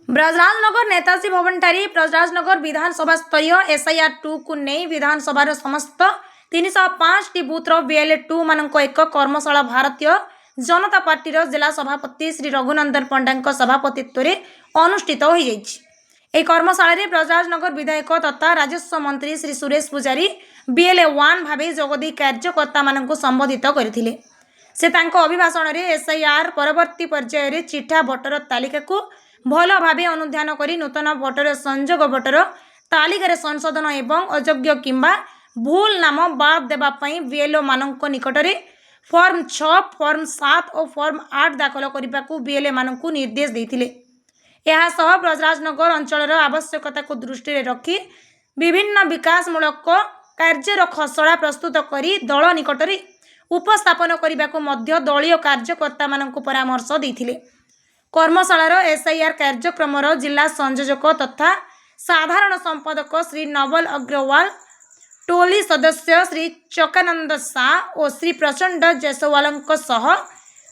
ब्रजराजनगर नेताजी भवन ठारे ब्रजराजनगर विधानसभा स्तरीय एसआईआर 2 को नहीं विधानसभा समस्त 305 टी बूथर BLA2 मान एक कर्मशाला भारतीय जनता पार्टी जिला सभापति श्री रघुनंदन पंडा सभापतित्व में अनुष्ठित हो जाइए। कर्मशाला ब्रजराजनगर विधायक तथा राजस्व मंत्री श्री सुरेश पूजारी BLA1 भाव जोगदी कार्यकर्ता मान संबोधित करते। से अभिभाषण में एसआईआर परवर्ती पर्यायर चिठा भोटर तालिका को भल भाव अनुधान कर नूतन भोटर संजोग भोटर तालिकार संशोधन एवं अयोग्य किंबा भूल नाम बाद देवाई BLO मानक निकट में फॉर्म 6 फॉर्म 7 और फॉर्म 8 दाखल करने को BLA मानक निर्देश देते। यह ब्रजराजनगर अंचल आवश्यकता को दृष्टि रखी विभिन्न विकासमूलक कार्यर खसड़ा प्रस्तुत कर दल निकट में उपस्थापन करने को दलीय कार्यकर्ता मानक परामर्श देते। कर्मशालार एसआईआर कार्यक्रम जिला संयोजक तथा साधारण संपादक श्री नवल अग्रवाल, टोली सदस्य श्री चकानंद शाह और श्री प्रचंड जयसवाल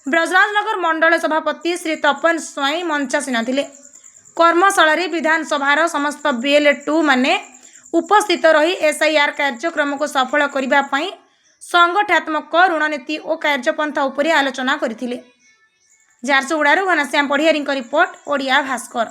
ब्रजराजनगर मंडल सभापति श्री तपन स्वाई मंचासीन थे। कर्मशाला विधानसभार समस्त BLA2 माने उपस्थित रही एसआईआर कार्यक्रम को सफल करने संगठनात्मक रणनीति और कार्यपंथा उपरे आलोचना करथिले। झारसुगुड़ारू घनश्याम पढ़ियारी रिपोर्ट ओडिया भास्कर।